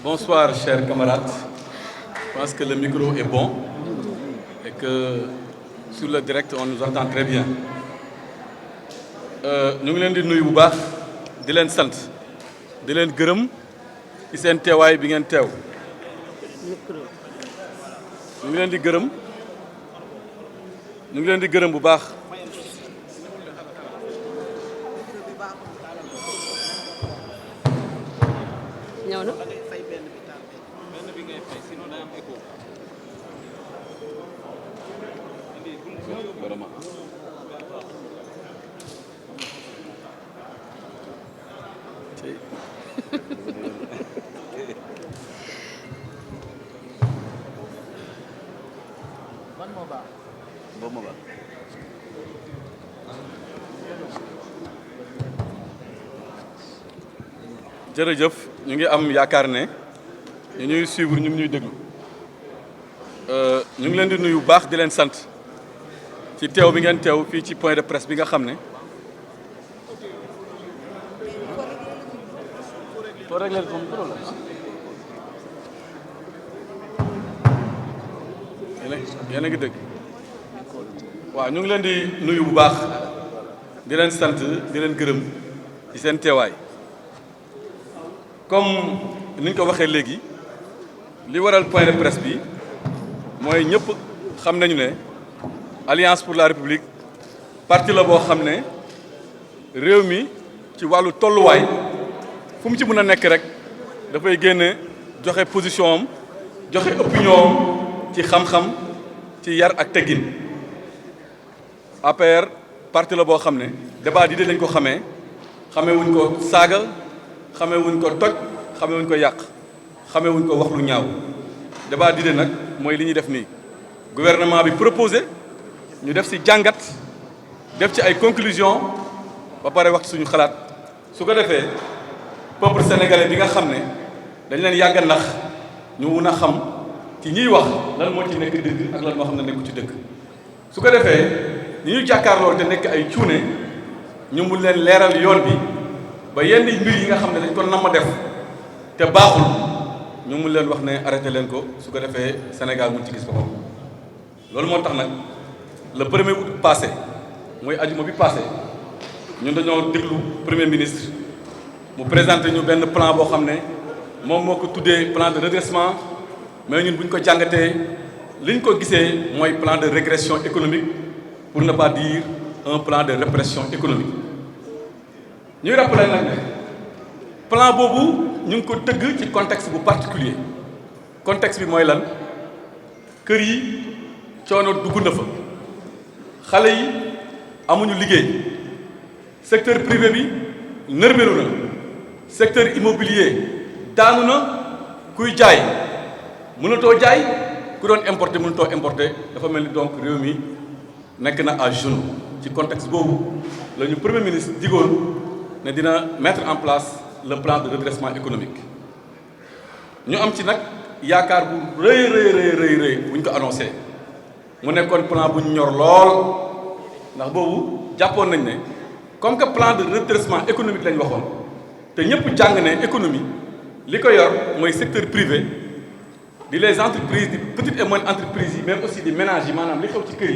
Bonsoir, chers camarades. Je pense que le micro est bon et que sur le direct, on nous entend très bien. Nous ngi leen di nuyu bu baax di leen sant di leen gërëm ci seen teewaay bi ngeen teew. ñu ngi leen di gërëm bu baax. ñëw na. jërëjëf ñu ngi am yaakaar ne ñu ñuy suivre ñu ngi ñuy déglu ñu ngi leen di nuyu bu baax di leen sant ci teew bi ngeen teew fii ci point de presse bi nga xam ne. yéen a ngi dégg waaw ñu ngi leen di nuyu bu baax di leen sant di leen gërëm ci seen teewaay. comme ni ñu ko waxee léegi li waral point de presse bi mooy ñëpp xam nañu ne Alliance pour la République parti la boo xam ne réew mi ci wàllu tolluwaay fu mu ci mën a nekk rek dafay génne joxe position am joxe opinion am ci xam-xam ci yar ak teggin. APR parti la boo xam ne débat di lañ ko xamee wuñ ko saaga. xamee wuñ ko toj xamee wuñ ko yàq xamee wuñ ko wax lu ñaaw débat d'idées nag mooy li ñuy def nii gouvernement bi proposé ñu def ci jàngat def ci ay conclusions ba pare wax ci suñu xalaat su ko defee peuple sénégalais bi nga xam ne dañ leen yàgg a nax ñu mun a xam ci ñiy wax lan moo ci nekk dëgg ak lan moo xam ne nekku ci dëgg su ko defee ñi ñu jàkkaarloo te nekk ay cuune ñu mun leen leeral yoon bi ba yenn mbir yi nga xam ne dañ ko namm def te baaxul ñu mun leen wax ne arrêté leen ko su ko defee Sénégal mun ci gis boppam loolu moo tax nag le 1er août passé mooy ajuma bi passé ñun dañoo déglu premier ministre mu présenté ñu benn plan boo xam ne moom moo ko tuddee plan de redressement mais ñun bu ñu ko jàngatee li ñu ko gisee mooy plan de régression économique pour ne pas dire un plan de répression économique. ñuy rappelé nag ne plan boobu ñu ngi ko tëgg ci contexte bu particulier contexte bi mooy lan kër yi coono dugg na fa xale yi amuñu liggéey secteur privé bi nërmelu na secteur immobilier daanu na kuy jaay mënatoo jaay ku doon importer mënatoo importer dafa mel ni donc réew mi nekk na à genoux ci contexte boobu la ñu premier ministre digoon ne dina mettre en place le plan de redressement économique ñu am ci nag yaakaar bu rëy bu ñu ko annoncé mu nekkoon plan bu ñu ñor lool ndax boobu jàppoon nañ ne comme que plan de redressement économique lañ waxoon te ñëpp jàng ne économie li ko yor mooy secteur privé di les entreprises di petites et moyennes entreprises yi mais aussi di ménages yi maanaam li xew ci kër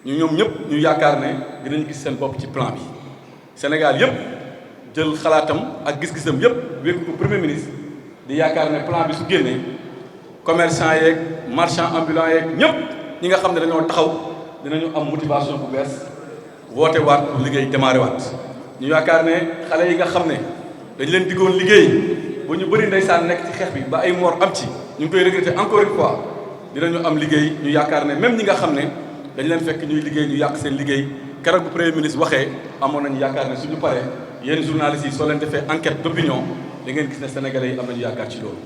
yi ñoom ñëpp ñu yaakaar ne dinañ gis seen bopp ci plan bi. Sénégal yëpp jël xalaatam ak gis-gisam yëpp wékk ko premier ministre di yaakaar ne plan bi su génnee commerçant yeeg marchand ambulant yeeg ñëpp ñi nga xam ne dañoo taxaw dinañu am motivation bu bees woote waat pour liggéey démarré waat ñu yaakaar ne xale yi nga xam ne dañ leen diggoon liggéey ba ñu bëri ndeysaan nekk ci xeex bi ba ay mort am ci ñu ngi koy regretter encore une fois dinañu am liggéey ñu yaakaar ne même ñi nga xam ne dañ leen fekk ñuy liggéey ñu yàq seen liggéey keroog bu premier ministre waxee amoon nañu yaakaar ne suñu paree yéen journalistes yi soo leen defee enquête d'opinion da ngeen gis ne sénégalais yi am nañu yaakaar ci loolu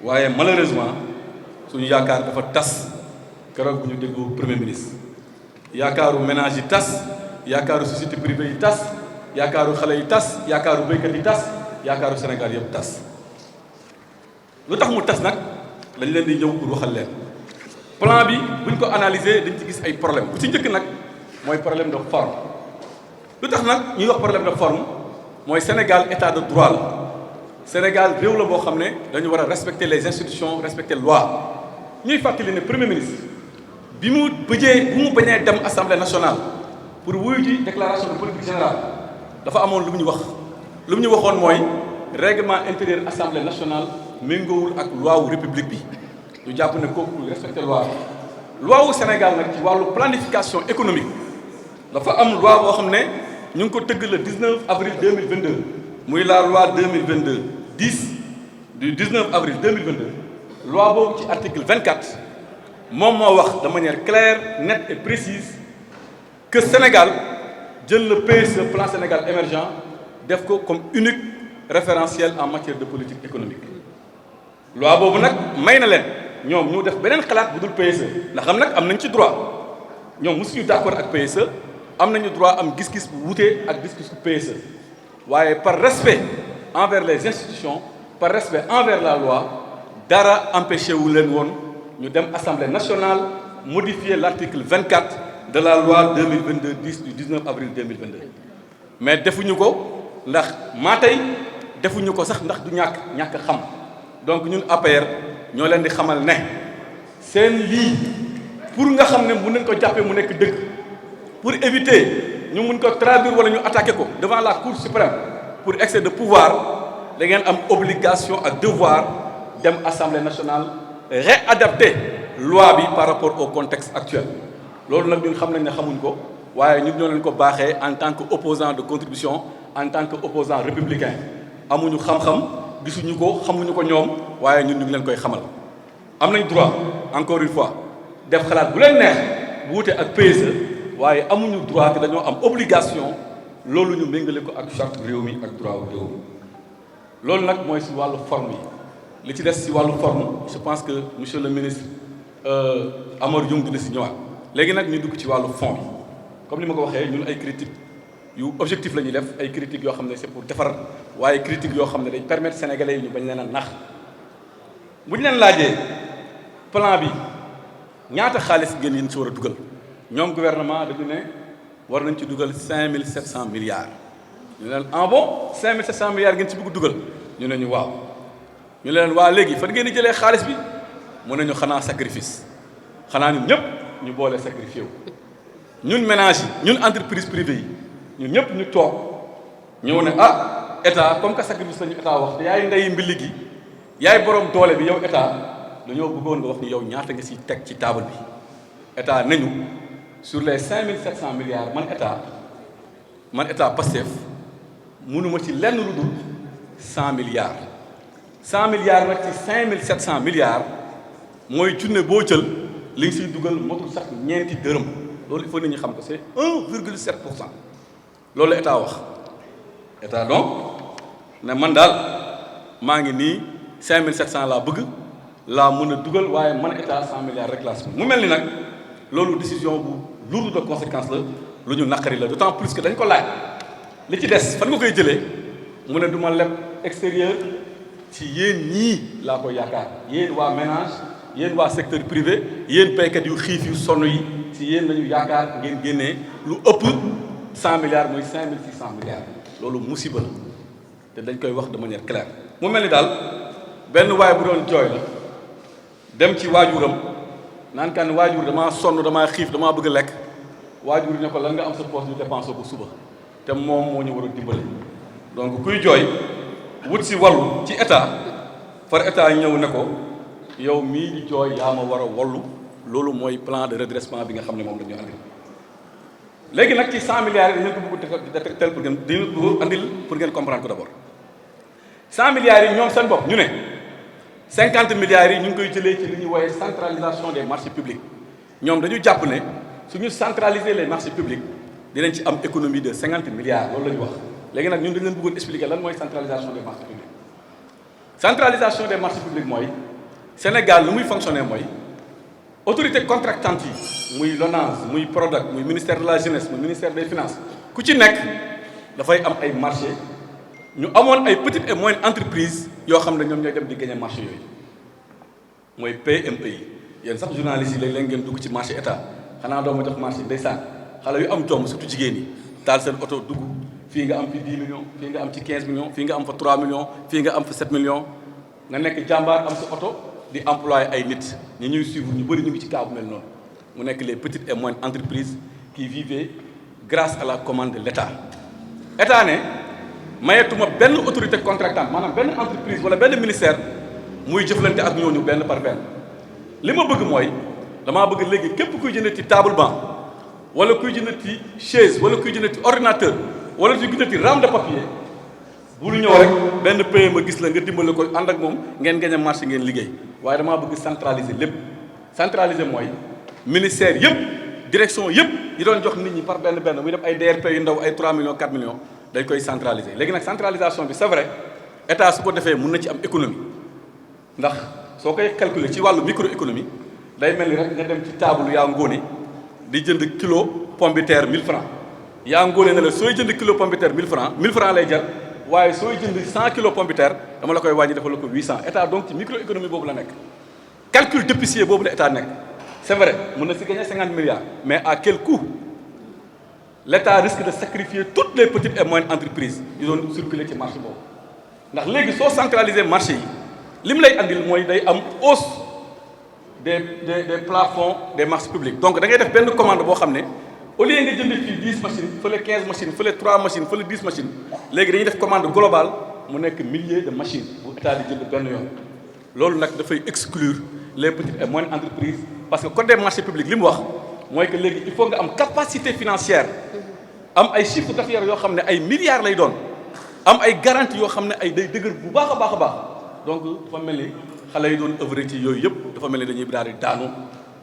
waaye malheureusement suñu yaakaar dafa tas keroog bu ñu déglu premier ministre yaakaaru ménage yi tas yaakaaru société privée yi tas yaakaaru xale yi tas yaakaaru béykat yi tas yaakaaru Sénégal yëpp tas lu tax mu tas nag dañ leen di ñëw pour waxal leen plan bi buñ ko analyser dañ ci gis ay problème bu ci njëkk nag mooy problème de forme lu tax nag ñuy wax problème de forme mooy Sénégal état de droit la Sénégal réew la boo xam ne dañu war a respecter les institutions respecter loi ñuy fàttali ne premier ministre bi mu bañee dem assemblée nationale pour wuyu ji déclaration de politique générale dafa amoon lu mu ñu wax lu mu ñu waxoon mooy règlement intérieur assemblée nationale méngoowul ak loi wu république bi ñu jàpp ne kooku respecter loi bi loi wu Sénégal nag ci wàllu planification économique dafa am loi boo xam ne ñu ngi ko tëgg le 19 avril 2022 muy la loi 10 du 19 avril 2022 loi boobu ci article 24 moom moo wax de manière claire nette et précise que Sénégal jël le PSE plan Sénégal émergent def ko comme unique référentiel en matière de politique économique loi boobu nag may na leen ñoom ñu def beneen xalaat bu dul PSE ndax xam nag am nañ ci droit ñoom mosuñu d'accord ak PSE am nañu droit am gis-gis bu wutee ak gis-gis bu PSE waaye par respect envers les institutions par respect envers la loi dara empêché wu leen woon ñu dem assemblée nationale modifier l'article 24 de la loi 2022-10 du 19 avril 2022 mais defuñu ko ndax maa tey defuñu ko sax ndax du ñàkk xam donc ñun APR ñoo leen di xamal ne seen lii pour nga xam ne mën nañ ko jàppee mu nekk dëgg pour éviter ñu mun ko traduire wala ñu attaquer ko devant la Cour suprême pour excès de pouvoir da ngeen am obligation ak devoir dem assemblée nationale réadapter loi bi par rapport au contexte actuel loolu nag ñun xam nañ ne xamuñ ko waaye ñun ñoo leen ko baaxee en tant que opposant de contribution en tant que opposant républicain amuñu xam-xam gisuñu ko xamuñu ko ñoom waaye ñun ñu ngi leen koy xamal am nañ droit encore une fois def xalaat bu leen neex bu wute ak PSE waaye amuñu droit te dañoo am obligation loolu ñu méngale ko ak charte réew mi ak droit wu réew mi loolu nag mooy si wàllu forme yi li ci des si wàllu forme je pense que monsieur le ministre Amadou Dioum dina si ñëwaat léegi nag ñu dugg ci wàllu fond bi comme ni ma ko waxee ñun ay critiques yu objectif la ñuy def ay critiques yoo xam ne c'est pour defar waaye critiques yoo xam ne dañ permettre sénégalais yi ñu bañ leen a nax bu ñu leen laajee plan bi ñaata xaalis ngeen yéen si war a dugal ñoom gouvernement dañu ne war nañ ci dugal 5700 milliards ñu ne leen en bon 5700 milliards ngeen ci bëgg dugal ñu ne ñu waaw ñu leen waa léegi fan ngeen di jëlee xaalis bi mu ne ñu xanaa sacrifice xanaa ñun ñëpp ñu boole sacrifié wu ñun ménage yi ñun entreprise privée yi ñun ñëpp ñu toog ñëw ne ah état comme que sacrifice la ñu état wax te yaay ndeyi mbili gi yaay borom doole bi yow état dañoo bëggoon nga wax ni yow ñaata nga siy teg ci table bi état nañu sur les 5700 milliards man état Pastef mënuma ci lenn lu dul 100 milliards 100 milliards nag ci 5700 milliards mooy junne boo jël li nga siy dugal motul sax ñeenti dërëm loolu il faut nit ñi xam ko c'est 1,7 pour cent loolu la état wax état donc ne man daal maa ngi nii 5700 laa bëgg laa mën a dugal waaye man état 100 milliards rek laa mu mel ni nag loolu décision bu lourde de conséquence la lu ñu naqari la d'autant plus que dañ ko laaj li ci des fan nga koy jëlee mu ne du ma leb extérieur ci yéen ñii laa koy yaakaar yéen waa ménage yéen waa secteur privé yéen béykat yu xiif yu sonn yi ci yéen lañu yaakaar ngeen génnee lu ëpp 100 milliards mooy 5600 milliards loolu musiba la te dañ koy wax de manière claire mu mel ni daal benn waay bu doon jooy la dem ci waajuram naan kan waajur damaa sonn damaa xiif damaa bëgg a lekk waajur ne ko lan nga am sa poche ñu dépensé ko suba te moom moo ñu war a dimbale donc kuy jooy wut si wallu ci état far état ñëw ne ko yow mii di jooy yaa ma war a wallu loolu mooy plan de redressement bi nga xam ne moom la ñu andil léegi nag ci 100 milliards yi dañu ko bëgg tel pour ngeen dañu bëgg andil pour ngeen comprendre ko d'abord 100 milliards yi ñoom seen bopp ñu ne 50 milliards yi ñu ngi koy jëlee ci li ñuy woowee centralisation des marchés publics ñoom dañu jàpp ne suñu centraliser les marchés publics dinañ ci am économie de 50 milliards loolu la ñu wax léegi nag ñun dañu leen bëggoon expliquer lan mooy centralisation des marchés publics centralisation des marchés publics mooy Sénégal lu muy fonctionner mooy autorité contractante yi muy LONASE muy PRODAC muy ministère de la jeunesse muy ministère des finances ku ci nekk dafay am ay marché ñu amoon ay petites et moyennes entreprises yoo xam ne ñoom ñooy dem di gagner marché yooyu mooy PME yi yéen sax journalistes yi léeg-léeg ngeen dugg ci marché état xanaa doo ma jox marché ndeysaan xale yu am jom surtout jigéen yi taal seen oto dugg fii nga am fi 10 millions fii nga am ci 15 millions fii nga am fa 3 millions fii nga am fa 7 millions nga nekk jàmbaar am sa oto di employé ay nit ñi ñuy suivre ñu bëri ñu ngi ci cas bu mel noonu mu nekk les petites et moyennes entreprises qui vivaient grâce à la commande de l'État. État ne mayetuma benn autorité contractante maanaam benn entreprise wala benn ministère muy jëflante ak ñooñu benn par benn li ma bëgg mooy damaa bëgg léegi képp kuy jëndati table banc wala kuy jëndati chaise wala kuy jëndati ordinateur wala kuy jëndati rame de papier bul ñëw rek benn pays ma gis la nga dimbale ko ànd ak moom ngeen gañ a marché ngeen liggéey waaye damaa bëgg centraliser lépp centraliser mooy ministère yëpp direction yëpp yi doon jox nit ñi par benn benn muy def ay DRP yu ndaw ay 3 millions 4 millions dañ koy centraliser léegi nag centralisation bi c'est vrai état su ko defee mën na ci am économie ndax soo koy calculer ci wàllu microéconomie day mel ni rek nga dem ci table yaa ngóone di jënd kilo pomme de terre 1000 francs yaa ngóone ne la sooy jënd kilo pomme de terre 1000 francs 1000 francs lay jar waaye sooy jënd 100 kilos pomme de terre dama la koy wàññi defal la ko 800 état donc ci microéconomie boobu la nekk calcul d'épicier boobu la état nekk c'est vrai mën na si gagner 50 milliards mais à quel coût l'État risque de sacrifier toutes les petites et moyennes entreprises yu doon circuler ci marché boobu ndax léegi soo centraliser marché yi li mu lay andil mooy day am hausse des plafonds des marchés publics donc da ngay def benn commande boo xam ne au lieu nga jënd fii 10 machines fële 15 machines fële 3 machines fële 10 machines léegi dañuy def commande globale mu nekk milliers de machines bu état di jënd benn yoon loolu nag dafay exclure les petites et moyennes entreprises parce que code des marchés publics li mu wax mooy que léegi il faut nga am capacité financière am ay chiffre d'affaires yoo xam ne ay milliards lay doon am ay garanties yoo xam ne ay day dëgër bu baax a baax a baax donc dafa mel ni xale yi doon œuvrer ci yooyu yëpp dafa mel ni dañuy daal di daanu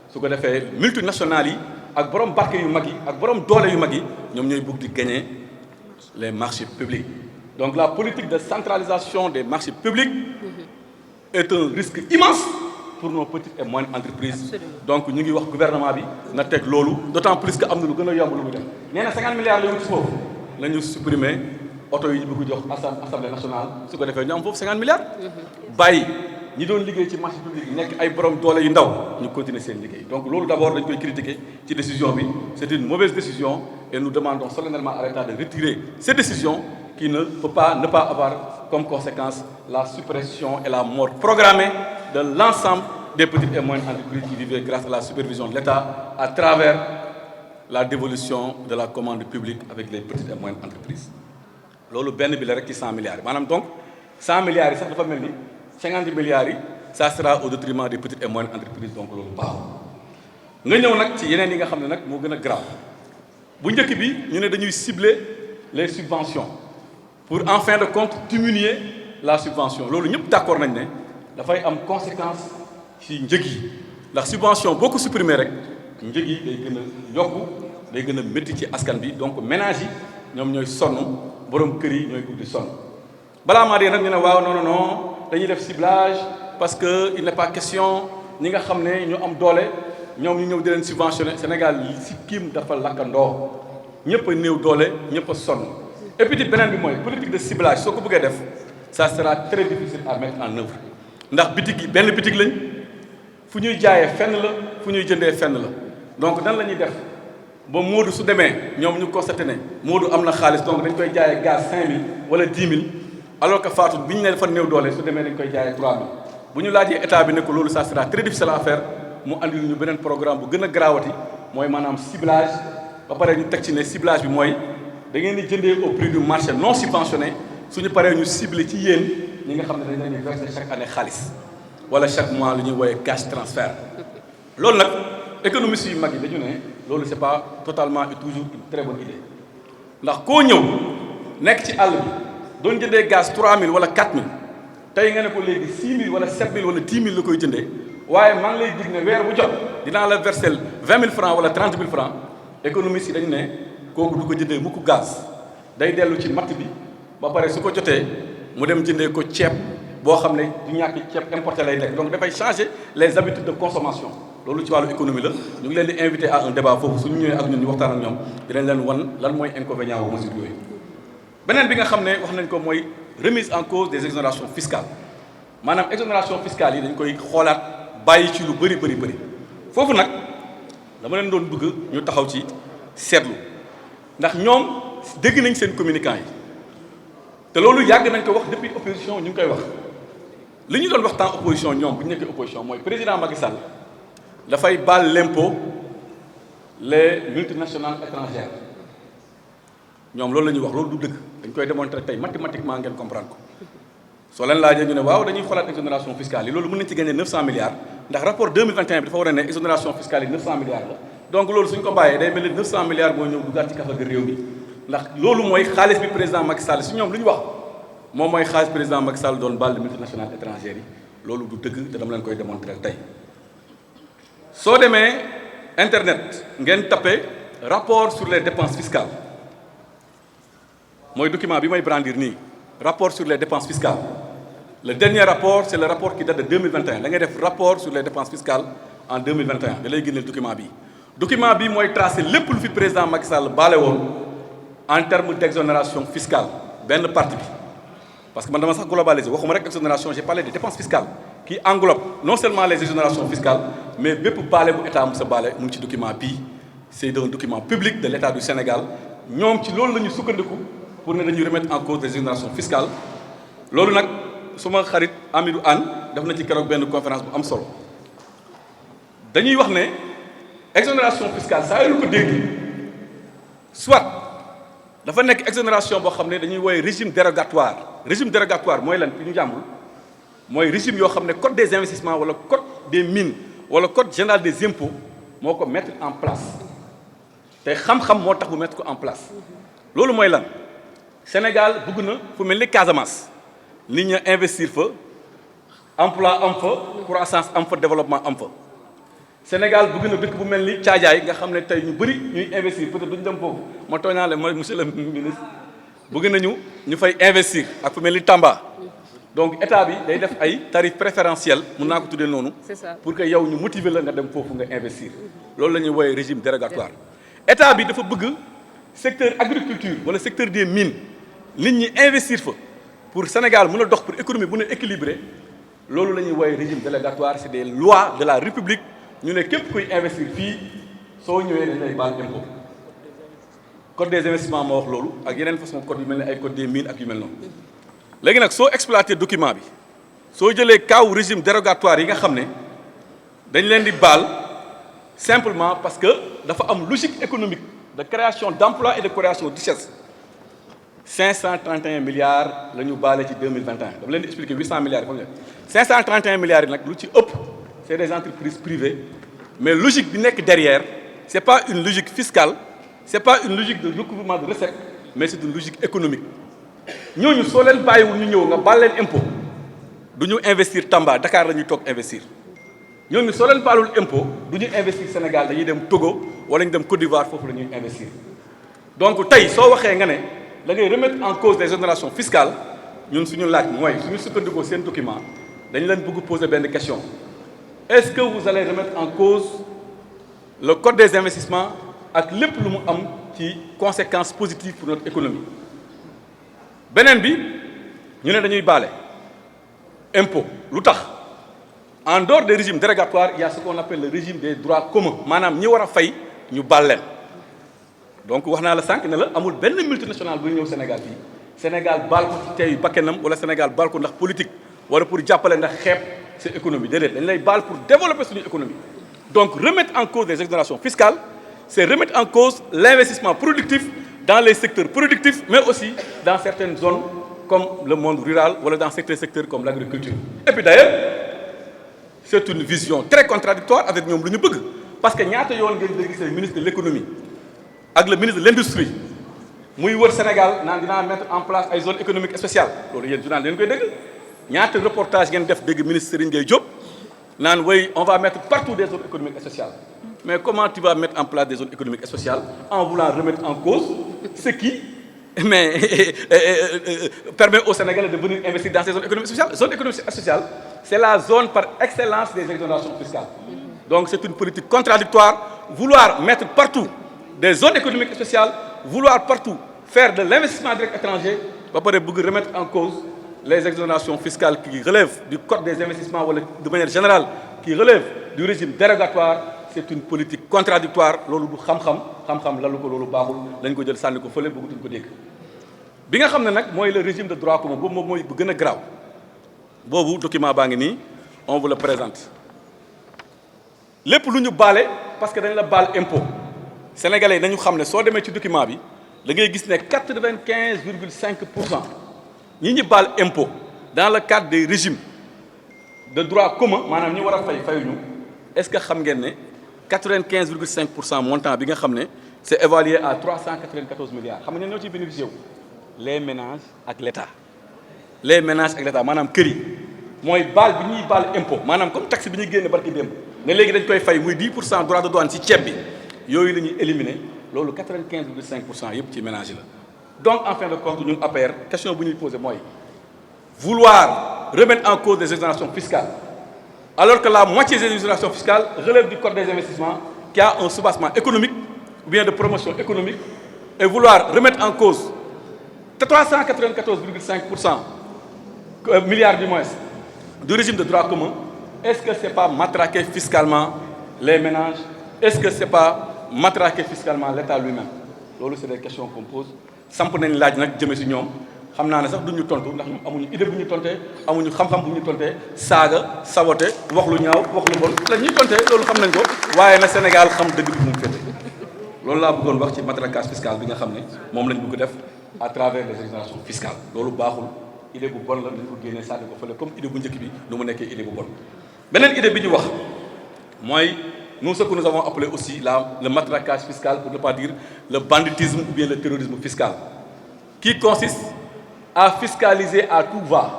su ko defee multinationales yi ak borom barke yu mag yi ak borom doole yu mag yi ñoom ñooy bëgg di gagner les marchés publics donc la politique de centralisation des marchés publics est un risque immense pour nos petites et moyennes entreprises. Donc ñu ngi wax gouvernement bi na teg loolu d'autant plus que am na lu gën a yomb lu muy def nee na 50 milliards la wut foofu la ñu supprimer oto yi ñu bëgg jox assemblée nationale su ko defee ñu am foofu 50 milliards. bàyyi ñi doon liggéey ci marché public yi nekk ay borom doole yu ndaw ñu continuer seen liggéey donc loolu d'abord dañ koy critiquer ci décision bi c'est une mauvaise décision et nous demandons solennellement à l'État de retirer cette décision qui ne peut pas ne pas avoir comme conséquence la suppression et la mort programmée de l'ensemble des petites et moyennes entreprises qui vivaient grâce à la supervision de l'État à travers la dévolution de la commande publique avec les petites et moyennes entreprises loolu benn bi la rek ci 100 milliards yi maanaam donc 100 milliards yi sax dafa mel ni 50 milliards yi ça sera au détriment des petites et moyennes entreprises donc loolu baaxul nga ñëw nag ci yeneen yi nga xam ne nag moo gën a grave bu njëkk bi ñu ne dañuy cibler les subventions pour en fin de compte diminuer la subvention loolu ñëpp d'accord nañ ne dafay am conséquence ci njëg yi ndax subvention boo ko supprimer rek njëg yi day gën a yokku day gën a métti ci askan bi donc ménage yi ñoom ñooy sonn borom kër yi ñooy guddi sonn balaa maa dee nag ñu ne waaw non non non dañuy def ciblage parce que il n'est pas question ñi nga xam ne ñu am doole ñoom ñu ñëw di leen subventionner Sénégal si kiim dafa lakkandoo ñëpp a néew doole ñëpp a sonn et puis beneen bi mooy politique de ciblage soo ko bëggee def ça sera très difficile à mettre en œuvre ndax bitig yi benn bitig lañ fu ñuy jaayee fenn la fu ñuy jëndee fenn la donc nan la ñuy def ba Moodu su demee ñoom ñu constaté ne Moodu am na xaalis donc dañ koy jaayee gaz 5000 wala 10 000 alors que Fatou bi ñu ne dafa néew doole su demee dañ koy jaayee 3000 bu ñu laajee état bi ne ko loolu ça sera très difficile à faire mu andil ñu beneen programme bu gën a garaawati mooy maanaam ciblage ba pare ñu teg ci ne ciblage bi mooy da ngeen di jëndee au prix du marché non subventionné suñu paree ñu ciblé ci yéen ñi nga xam ne dañ leen di verser chaque année xaalis wala chaque mois lu ñuy woowee cash transfert loolu nag économistes yu mag yi dañu ne loolu c'est pas totalement et toujours une très bonne idée ndax koo ñëw nekk ci àll bi doon jëndee gaz 3000 wala 4000 tey nga ne ko léegi 6000 wala 7000 wala 10 000 la koy jëndee waaye maa ngi lay dig ne weer bu jot dinaa la verser 20 000 francs wala 30 000 francs économistes yi dañu ne kooku du ko jëndee mukk gaz day dellu ci matt bi ba pare su ko jotee mu dem jëndee ko ceeb boo xam ne du ñàkk ceeb importé lay nekk donc dafay changer les habitudes de consommation loolu ci wàllu économie la ñu ngi leen di invité à un débat foofu suñu ñëwee ak ñun ñu waxtaan ak ñoom dinañ leen wan lan mooy inconvénient wu mesure yooyu beneen bi nga xam ne wax nañ ko mooy remise en cause des exonérations fiscales maanaam exonération fiscale yi dañ koy xoolaat bàyyi ci lu bëri foofu nag dama leen doon bëgg ñu taxaw ci seetlu ndax ñoom dégg nañ seen communicant yi te loolu yàgg nañ ko wax depuis opposition ñu ngi koy wax li ñu doon wax temps opposition ñoom bu ñu nekkee opposition mooy président Macky Sall dafay baal l'impôt les multinationales étrangères ñoom loolu la ñuy wax loolu du dëgg dañ koy démontrer tey mathématiquement ngeen comprendre ko soo leen laajee ñu ne waaw dañuy xoolaat exonération fiscale yi loolu mën nañ ci gagner 900 milliards ndax rapport 2021 bi dafa war a ne exonération fiscale yi 900 milliards la donc loolu suñ ko bàyyee day mel ni 900 milliards moo ñëw duggaat ci kafa ga réew mi ndax loolu mooy xaalis bi président Macky Sall si ñoom lu ñu wax moom mooy xaalis président Macky Sall doon baal multinationales étrangères yi loolu du dëgg te dama leen koy démontrer tey soo demee internet ngeen tapé rapport sur les dépenses fiscales mooy document bi may brandir nii rapport sur les dépenses fiscales le dernier rapport c'est le rapport qui date de 2021 da ngay def rapport sur les dépenses fiscales en 2021 da lay génneel document bi mooy tracé lépp lu fi président Macky Sall baale woon en termes d'exonération fiscale benn partie bi parce que man dama sax globalisé waxuma rek exonération j'ai parlé des dépenses fiscales qui englobe non seulement les exonérations fiscales mais bépp baale bu état mu sa baale mu ngi ci document bii c'est un document public de l'état du Sénégal ñoom ci loolu la ñu sukkandiku pour ne dañuy remettre en cause des exonérations fiscales loolu nag suma xarit Amidou Anne def na ci keroog benn conférence bu am solo dañuy wax ne exonération fiscale saa yu ko dégg soit dafa nekk exonération boo xam ne dañuy woowee régime dérogatoire mooy lan fi ñu jàmbul mooy régime yoo xam ne code des investissements wala code des mines wala code général des impôts moo ko mettre en place te xam-xam moo tax mu mettre ko en place loolu mooy lan Sénégal bëgg na fu mel ni Casamance nit ñi investir fa emploi am fa croissance am fa développement am fa Sénégal bëgg na dëkk bu mel ni Caajaay nga xam ne tey ñu bëri ñuy investir peut-être duñu dem foofu ma tooñaale ma monsieur le ministre bëgg nañu ñu fay investir ak fu mel ni Tamba donc état bi day def ay tarifs préférentiels mun naa ko tuddee noonu pour que yow ñu motiver la nga dem foofu nga investir loolu la ñuy woowee régime dérogatoire état bi dafa bëgg secteur agriculture wala secteur des mines nit ñi investir fa pour Sénégal mën a dox pour économie mën a équilibré loolu la ñuy woowee régime dérogatoire c'est des lois de la République ñu ne képp kuy investir fii soo ñëwee dañ lay baal impôt code des investissements moo wax loolu ak yeneen façon code yu mel ne ay code des mines ak yu mel noonu léegi nag soo exploité document bi soo jëlee kaw régime dérogatoire yi nga xam ne dañ leen di baal simplement parce que dafa am logique économique de création d'emploi et de création de richesse 531 milliards la ñu baale ci 2021 dafa leen di expliquer 800 milliards yi 531 milliards yi nag lu ci ëpp c'est des entreprises privées mais logique bi nekk derrière c'est pas une logique fiscale c'est pas une logique de recouvrement de recettes mais c'est une logique économique ñooñu soo leen bàyyiwul ñu ñëw nga baal leen impôt du ñu investir Tamba Dakar la ñuy toog investir ñooñu soo leen baalul impôt du ñu investir Sénégal dañuy dem Togo wala ñu dem Côte d'Ivoire foofu la ñuy investir donc tey soo waxee nga ne da ngay remettre en cause les exonérations fiscales ñun suñu laaj mooy suñu sukkandikoo seen document dañu leen bëgg poser benn question est-ce que vous allez remettre en cause le code des investissements ak lépp lu mu am ci conséquences positives pour notre économie beneen bi ñu ne dañuy baale impôt lu tax en dehors des régimes dérogatoires il y a ce qu'on appelle le régime des droits communs maanaam ñi war a fay ñu baal leen donc wax naa la sànq ne la amul benn multinational buy ñëw Sénégal fii Sénégal baal ko ci tey bakkanam wala Sénégal baal ko ndax politique wala pour jàppale ndax xeeb sa économie déedéet dañ lay baal pour développer suñu économie donc remettre en cause les exonérations fiscales c'est remettre en cause l'investissement productif dans les secteurs productifs mais aussi dans certaines zones comme le monde rural wala dans certains secteurs comme l'agriculture et puis d'ailleurs c'est une vision très contradictoire avec ñoom lu ñu bëgg parce que ñaata yoon ngeen dégg le ministre de l'économie ak le ministre de l'industrie muy wër Sénégal naan dinaa mettre en place ay zones économiques spéciales loolu yéen journal leen koy dégg ñaata reportage ngeen def dégg ministre Serigne Gueye Diop naan way on va mettre partout des zones économiques spéciales mais comment tu vas mettre en place des zones économiques spéciales en voulant remettre en cause ce qui permet aux Sénégalais de venir investir dans ces zones économiques spéciales. Zone économique spéciale, c'est la zone par excellence des exonérations fiscales. Donc c'est une politique contradictoire, vouloir mettre partout des zones économiques spéciales, vouloir partout faire de l'investissement direct étranger, va pas remettre en cause les exonérations fiscales qui relèvent du code des investissements ou de manière générale, qui relèvent du régime dérogatoire. c'est une politique contradictoire loolu du xam-xam lalu ko loolu baaxul lañ ko jël sànni ko fële bëggatuñ ko dégg bi nga xam ne nag mooy le régime de droit commun boobu moom mooy bu gën a garaaw boobu document baa ngi nii on vous le présente lépp lu ñu baale parce que dañ la baal impôt sénégalais yi nañu xam ne soo demee ci document bi da ngay gis ne 95,5% ñi ñu baal impôt dans le cadre des régimes de droit commun maanaam ñi war a fayuñu est-ce que xam ngeen ne 95,5% montant bi nga xam ne c'est évalué à 394 milliards xam nga ñoo ciy bénéficié wu les ménages ak l'État maanaam kër yi mooy baal bi ñuy baal impôt maanaam comme taxe bi ñuy génne barki démb ne léegi dañ koy fay muy 10% droit de douane ci ceeb bi yooyu la ñuy éliminer loolu 95,5% yëpp ci ménage la donc en fin de compte ñun APR question bu ñuy posé mooy vouloir remettre en cause des exonérations fiscales alors que la moitié des exonérations fiscales relève du code des investissements qui a un soubassement économique ou bien de promotion économique et vouloir remettre en cause 394,5% milliards du moins du régime de droit commun est-ce que c'est pas matraquer fiscalement les ménages est-ce que c'est pas matraquer fiscalement l'État lui-même loolu c'est des questions qu'on pose samp nañ laaj nag jëme ci ñoom xam naa ne sax duñu tontu ndax ñoom amuñu idée bu ñu tontee amuñu xam-xam bu ñu tontee saaga saboté wax lu ñaaw wax lu bon la ñuy tontee loolu xam nañ ko waaye na Sénégal xam dëgg bi mu féete loolu laa bëggoon wax ci matraquage fiscal bi nga xam ne moom lañ bëgg def à travers les exonérations fiscales loolu baaxul idée bu bon la dañ ko génnee sànni ko fële comme idée bu njëkk bi nu mu nekkee idée bu bon beneen idée bi ñu wax mooy nous ce que nous avons appelé aussi le matraquage fiscal pour ne pas dire le banditisme ou bien le terrorisme fiscal qui consiste à fiscaliser à tout va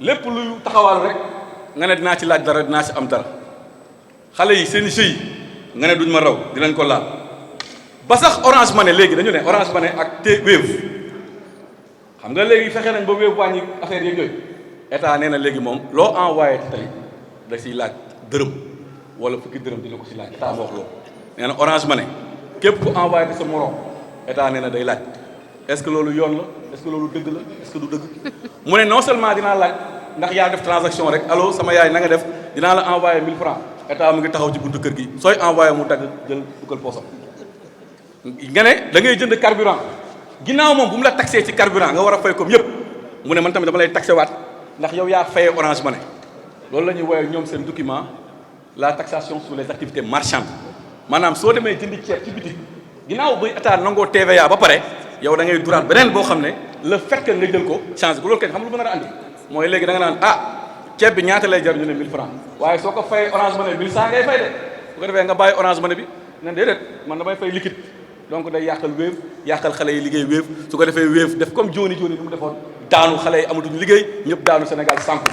lépp luy taxawal rek nga ne dinaa ci laaj dara dinaa ci am dara xale yi seen jeu yi nga ne duñ ma raw dinañ ko laal ba sax Orange Money léegi dañu ne Orange Money ak Wave xam nga léegi fexe nañ ba Wave wàññi affaire yeeg yooyu état nee na léegi moom loo envoyé tey da ciy laaj dërëm wala fukki dërëm dina ko ci laaj état moo wax loolu nee na Orange Money képp ku envoyé te sa morom état nee na day laaj est-ce que loolu yoon la est-ce que loolu dëgg la est-ce que du dëgg mu ne non seulement dinaa laaj ndax yaa def transaction rek allo sama yaay na nga def dinaa la envoyé 1000 francs état mu ngi taxaw ci buntu kër gi sooy envoyé mu dagg jël dugal poosam nga ne da ngay jënd carburant ginnaaw moom bu mu la taxé ci carburant nga war a fay comme yëpp mu ne man tamit dama lay taxé waat ndax yow yaa fayee Orange Money loolu la ñuy woowee ñoom seen document la taxation sur les activités marchandes maanaam soo demee jëndi ceeb ci bitik ginnaaw bu état nangoo TVA ba pare yow da ngay duraat beneen boo xam ne le fait que nga jël ko changé bu loolu kenn xam lu mën a andi mooy léegi da nga naan ceeb bi ñaata lay jar ñu ne 1000 francs waaye soo ko fayee Orange Money 1100 ngay fay de bu ko defee nga bàyyi Orange Money bi ne déedéet man damay fay liquide donc day yàqal Wave yàqal xale yi liggéey Wave su ko defee Wave def comme Joni lu mu defoon daanu xale yi amatuñu liggéey ñëpp daanu Sénégal sànku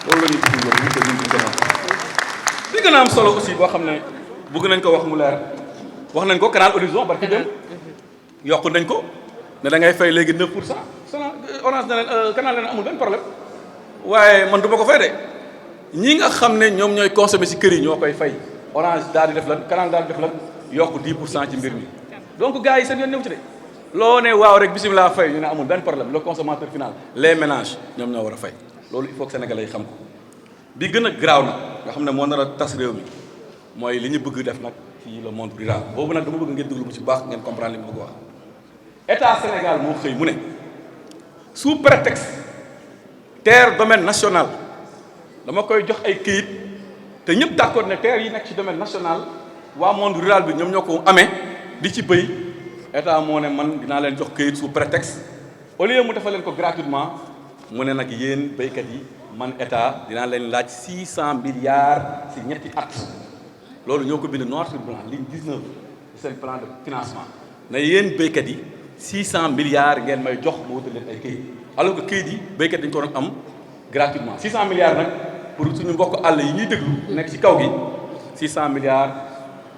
loolu la ñuy gis loolu ñu gën a am solo aussi boo xam ne bëgg nañ ko wax mu leer wax nañ ko Canal Horizon barki dem yokk nañ ko ne da ngay fay léegi 9% Orange na leen Canal leen amul benn problème waaye man du ma ko fay de ñi nga xam ne ñoom ñooy consommer ci kër yi ñoo koy fay Orange daal di def lan Canal daal di def lan yokk 10% ci mbir mi donc gars yi seen yoon ñëw ci de loo ne waaw rek bisimilah fay ñu ne amul benn problème le consommateur final les ménages ñoom ñoo war a fay loolu il faut que sénégalais yi xam ko bi gën a garaaw nag nga xam ne moo nar a tas réew mi mooy li ñu bëgg def nag ci le monde rural boobu nag dama bëgg ngeen déglu bu ci baax ngeen comprendre li mu bëgg wax état Sénégal moo xëy mu ne sous prétexte terre domaine national dama koy jox ay këyit te ñëpp d'accord ne terre yi nekk ci domaine national waa monde rural bi ñoom ñoo ko amee di ci bëy état moo ne man dinaa leen jox këyit sous prétexte au lieu mu defal leen ko gratuitement mu ne nag yéen béykat yi man état dinaa leen laaj 600 milliards ci ñetti at loolu ñoo ko bind noir sur blanc ligne 19 ci seen plan de financement ne yéen béykat yi 600 milliards ngeen may jox ma wutal leen ay këyit alors que këyit yi béykat dañu ko doon am gratuitement 600 milliards nag pour suñu mbokk àll yi ñuy déglu nekk ci kaw gi 600 milliards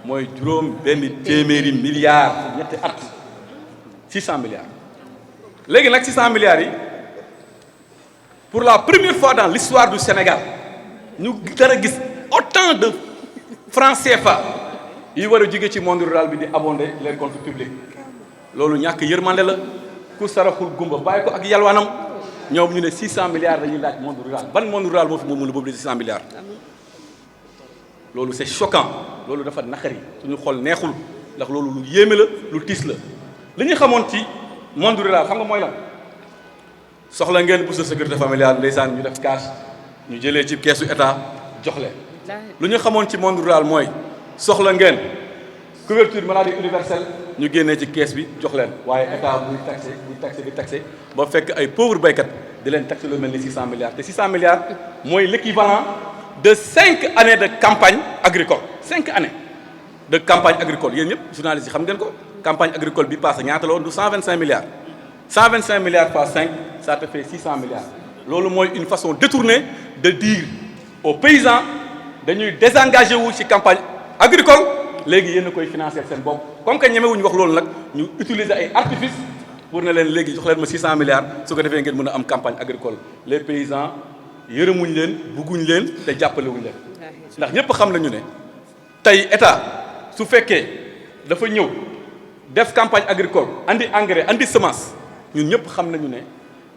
mooy juróom benn téeméeri milliards ci ñetti at 600 milliards léegi nag 600 milliards yi pour la première fois dans l'histoire du Sénégal ñu dara gis autant de francs CFA yi war a jóge ci monde rural bi di abonder les comptes publics loolu ñàkk yërmande la ku saraxul gumba bàyyi ko ak yalwaanam ñoom ñu ne 600 milliards dañuy laaj monde rural ban monde rural moo fi moom la boobu de 600 milliards loolu c'est choquant loolu dafa naqari suñu xol neexul ndax loolu lu yéeme la lu tiis la li ñu xamoon ci monde rural xam nga mooy lan soxla ngeen bourse de sécurité familiale ndeysaan ñu def cash ñu jëlee ci keesu état jox leen lu ñu xamoon ci monde rural mooy soxla ngeen couverture maladie universelle ñu génnee ci kees bi jox leen waaye état buy taxé ba fekk ay pauvres baykat di leen taxé lu mel ni 600 milliards te 600 milliards mooy l'équivalent de 5 années de campagne agricole 5 années de campagne agricole yéen ñëpp journalistes yi xam ngeen ko campagne agricole bi passé ñaata la woon du 125 milliards 125 milliards par 5 ça te fait 600 milliards loolu mooy une façon détournée de dire aux paysans dañuy désengager wu ci campagne agricole léegi yéen a koy financer seen bopp comme que ñemewuñu wax loolu nag ñu utiliser ay artifices pour ne leen léegi jox leen ma 600 milliards su ko defee ngeen mën a am campagne agricole les paysans yërëmuñ leen bugguñ leen te jàppalewuñ leen ndax ñëpp xam nañu ne tey état su fekkee dafa ñëw def campagne agricole andi engrais andi semence ñun ñëpp xam nañu ne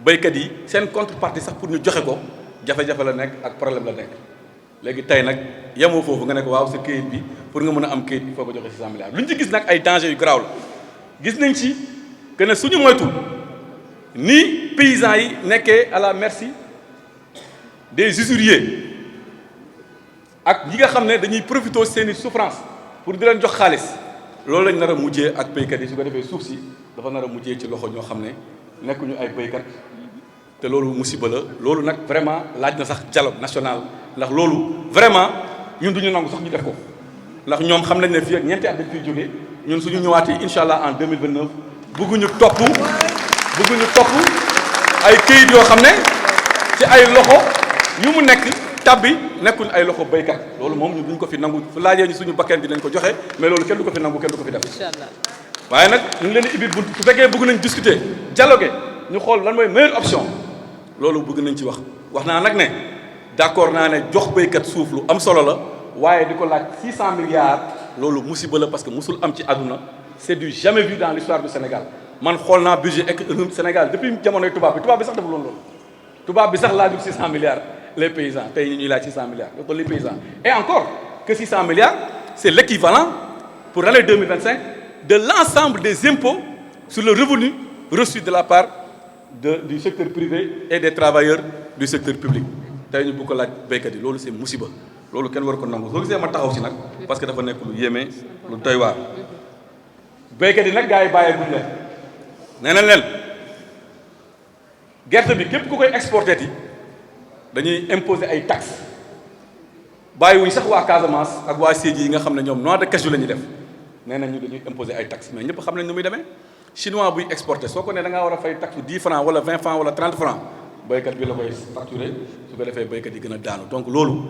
béykat yi seen contrepartie sax pour ñu joxe ko jafe-jafe la nekk ak problème la nekk léegi tey nag yemoo foofu nga ne ko waaw sa këyit bi pour nga mën a am këyit il faut nga joxe 600 milliards lu ñu ci gis nag ay danger yu garaaw la gis nañ ci que ne suñu moytul ni paysans yi nekkee à la merci des usuriers ak ñi nga xam ne dañuy profité seeni souffrance pour di leen jox xaalis loolu lañ nar a mujjee ak béykat yi su ko defee suuf si dafa nar a mujjee ci loxo ñoo xam ne nekkuñu ay béykat te loolu musiba la loolu nag vraiment laaj na sax dialogue national ndax loolu vraiment ñun duñu nangu sax ñu def ko ndax ñoom xam nañ ne fii ak ñeenti at dañ fiy jógee ñun suñu ñëwaatee incha allah en 2029 bëgguñu topp ay këyit yoo xam ne ci ay loxo yu mu nekk tabbi nekkul ay loxo béykat loolu moom ñun duñ ko fi nangu fu laajee ñu suñu bakkan dinañ ko joxe mais loolu kenn du ko fi nangu kenn du ko fi def. incha allah waaye nag ñu ngi leen di ubbi bunt su fekkee bëgg nañ discuter dialoguer ñu xool lan mooy meilleure option loolu bëgg nañ ci wax naa nag ne d'accord naa ne jox béykat suuf lu am solo la waaye di ko laaj 600 milliards loolu musiba la parce que musul am ci àdduna c'est du jamais vu dans l'histoire du Sénégal man xool naa budget économique Sénégal depuis jamonoy tubaab bi sax deful woon loolu tubaab bi sax laajul 600 milliards les paysans tey ñuy laaj 600 milliards loolu les paysans et encore que 600 milliards c'est l'équivalent pour l'année 2025 de l'ensemble des impôts sur le revenu reçu de la part du secteur privé et des travailleurs du secteur public tey ñu bu ko laaj béykat yi loolu c'est musiba loolu kenn war ko nangu soo gisee ma taxaw si nag parce que dafa nekk lu yéeme lu doy waar béykat yi nag gars yi bàyyeeguñ leen nee nañ leen gerte bi képp ku koy exporté ti dañuy imposer ay taxes bàyyiwuñ sax waa Casamance ak waa Sédhiou yi nga xam ne ñoom noix de cajou la ñuy def nee nañ ñu dañuy imposer ay taxes mais ñëpp xam nañ nu muy demee chinois buy exporté soo ko ne da ngaa war a fay taxe 10 francs wala 20 francs wala 30 francs béykat bi la koy facturé su ko defee béykat yi gën a daanu donc loolu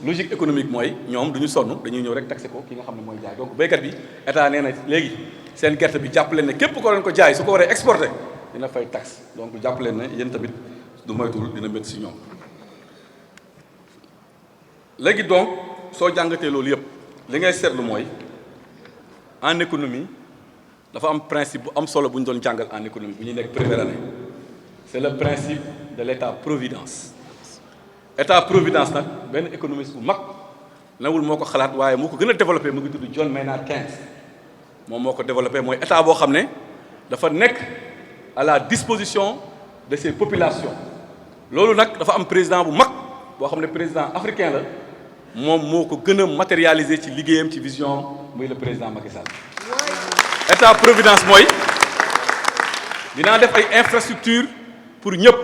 logique économique mooy ñoom du ñu sonn dañuy ñëw rek taxé ko ki nga xam ne mooy jaay donc béykat bi état nee na léegi seen gerte bi jàpp leen ne képp ko leen ko jaay su ko waree exporté dina fay taxe donc jàpp leen ne yéen tamit du moytul dina métti si ñoom. léegi donc soo jàngatee loolu yëpp li ngay seetlu mooy en économie dafa am principe bu am solo bu ñu doon jàngal en économie bu ñuy nekk première année c'est le principe de l'état providence état providence nag benn économiste bu mag nawul moo ko xalaat waaye moo ko gën a développé mu ngi tudd John Maynard Keynes moom moo ko développé mooy état boo xam ne dafa nekk à la disposition de ses populations loolu nag dafa am président bu mag boo xam ne président africain la moom moo ko gën a matérialiser ci liggéeyam ci vision muy le président Macky Sall état providence mooy dinaa def ay infrastructures pour ñëpp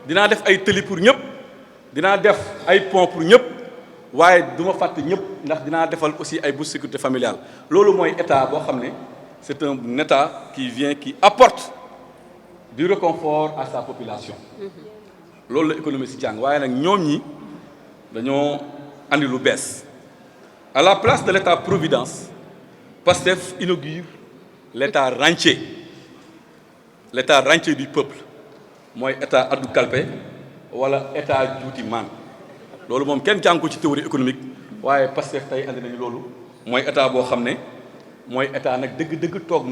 dinaa def ay tëli pour ñëpp dinaa def ay pont pour ñëpp waaye du ma fàtte ñëpp ndax dinaa defal aussi ay bourse sécurité familiale loolu mooy état boo xam ne c'est un état qui apporte du réconfort à sa population loolu la économie si jàng waaye nag ñoom ñi dañoo andi lu bees à la place de l'état providence Pastef inaugure l'état rentier du peuple mooy état addu kalpe wala état juuti maan loolu moom kenn jàng ko ci théorie économique waaye Pastef tey andi nañu loolu mooy état boo xam ne mooy état nag dëgg-dëgg toog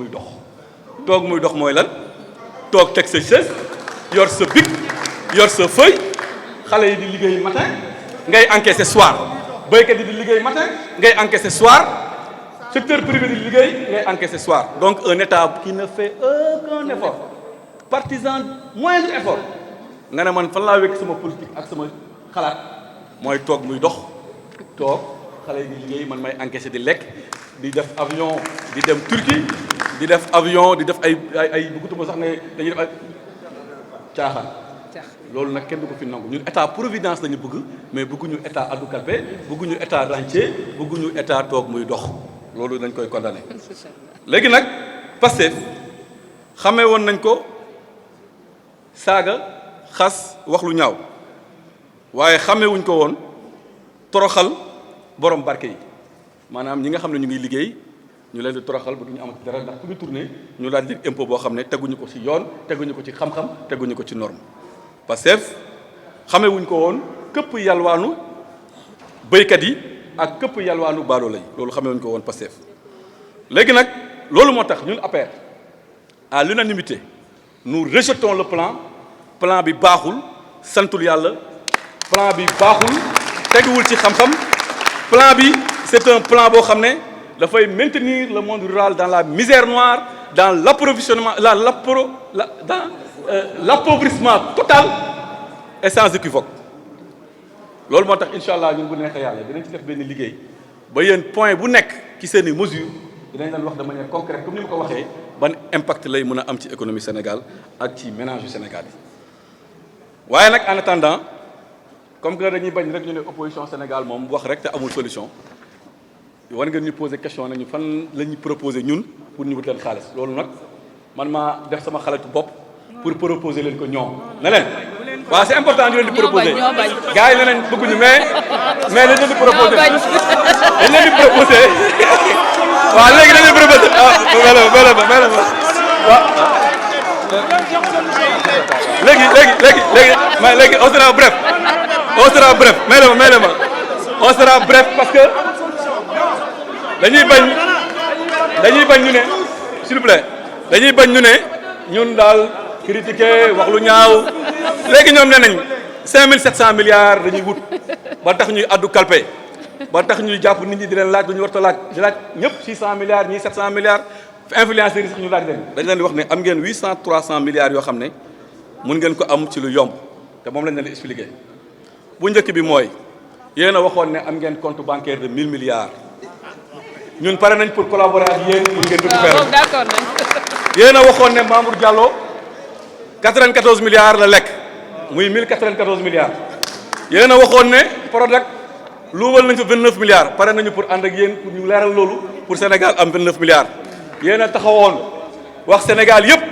muy dox mooy lan toog teg sa chaise yor sa bic yor sa feuille xale yi di liggéey matin ngay encaisser soir béykat yi di liggéey matin ngay encaisser soir secteur privé di liggéey ngay encaisser soir donc un état qui ne fait aucun effort partisan moindre effort nga ne man fan laa wekk sama politique ak sama xalaat mooy toog muy dox toog xale yi di liggéey man may encaisser di lekk di def avion di dem Turquie di def avion di def ay bëggatuma sax ne dañuy def ay caaxaan loolu nag kenn du ko fi nangu ñun état providence lañu bëgg mais bëgguñu état addu kalpe bëgguñu état rentier bëgguñu état toog muy dox loolu dañ koy condamné léegi nag Pastef xamee woon nañ ko saaga xas wax lu ñaaw waaye xamee wuñ ko woon toroxal borom barke yi maanaam ñi nga xam ne ñu ngi liggéey ñu leen di toroxal ba duñu amati dara ndax ku ñu tourné ñu daal di impôt boo xam ne teguñu ko ci yoon teguñu ko ci xam-xam teguñu ko ci norme Pastef xamee wuñ ko woon këpp yalwaanu béykat yi ak këpp yalwaanu baadoola yi loolu xamee wuñ ko woon Pastef léegi nag loolu moo tax ñun APR à l'unanimité nous rejetons le plan bi baaxul santul yàlla plan bi baaxul teguwul ci xam-xam plan bi c'est un plan boo xam ne dafay maintenir le monde rural dans la misère noire dans l'approvisionnement dans l'appauvrissement total et sans équivoque loolu moo tax incha allah ñun bu neexee yàlla dinañ ci def benn liggéey ba yéen point bu nekk ci seen i mesures dinañ leen wax de manière concrète comme ni ma ko waxee ban impact lay mën a am ci économie Sénégal ak ci ménage yu Sénégal yi waaye nag en attendant comme que dañuy bañ rek ñu ne opposition Sénégal moom wax rek te amul solution war ngeen ñu poser question nañu fan la ñuy proposer ñun pour ñu wut leen xaalis loolu nag man maa def sama xalatu bopp pour proposer leen ko ñoom ne leen waaw c'est important ñu leen di proposer gars yi ne nañ bëgguñu mais dañ leen di proposer dañ leen di proposer waaw léegi dañ leen di proposer léegi on sera bref on sera bref parce que dañuy bañ ñu ne s'il vous plaît dañuy bañ ñu ne ñun daal critiquer wax lu ñaaw léegi ñoom nee nañ 5700 milliards dañuy wut ba tax ñuy addu kalpe ba tax ñuy jàpp nit ñi di leen laaj lu ñu war a laaj di laaj ñëpp 600 milliards ñii 700 milliards influenceurs yi sax ñu laaj leen dañ leen di wax ne am ngeen 300 milliards yoo xam ne mun ngeen ko am ci lu yomb te moom lañ leen di expliquer bu njëkk bi mooy yéen a waxoon ne am ngeen compte bancaire de 1000 milliards ñun pare nañ pour collaborer ak yéen pour ngeen récupérer d'accord nañ yéen a waxoon ne Mamour Diallo 94 milliards la lekk muy 1094 milliards yéen a waxoon ne Prodac luubal nañ fa 29 milliards pare nañu pour ànd ak yéen pour ñu leeral loolu pour Sénégal am 29 milliards yéen a taxawoon wax Sénégal yëpp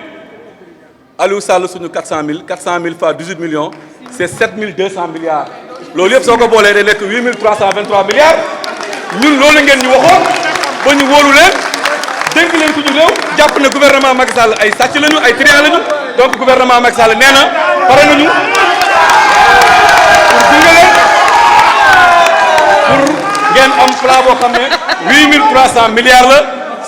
Aliou Sall suñu 400 000 fois 18 millions c'est 7200 milliards loolu yëpp soo ko boolee day nekk 8323 milliards ñun loolu ngeen ñu waxoon ba ñu wóolu leen dénk leen suñu réew jàpp ne gouvernement Macky Sall ay sàcc lañu ay trian lañu donc gouvernement Macky Sall nee na pare nañu pour gunge leen pour ngeen am plan boo xam ne 8300 milliards la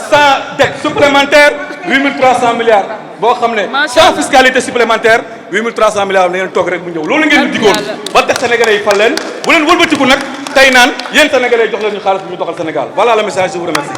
sans dette supplémentaire 8300 milliards boo xam ne sans fiscalité supplémentaire 8300 milliards na ngeen toog rek mu ñëw loolu ngeen di digoon ba tax sénégalais yi fal leen bu leen wëlbatiku nag tey naan yéen sénégalais jox leen ñu xaalis bu ñu doxal Sénégal voilà le message je vous remercie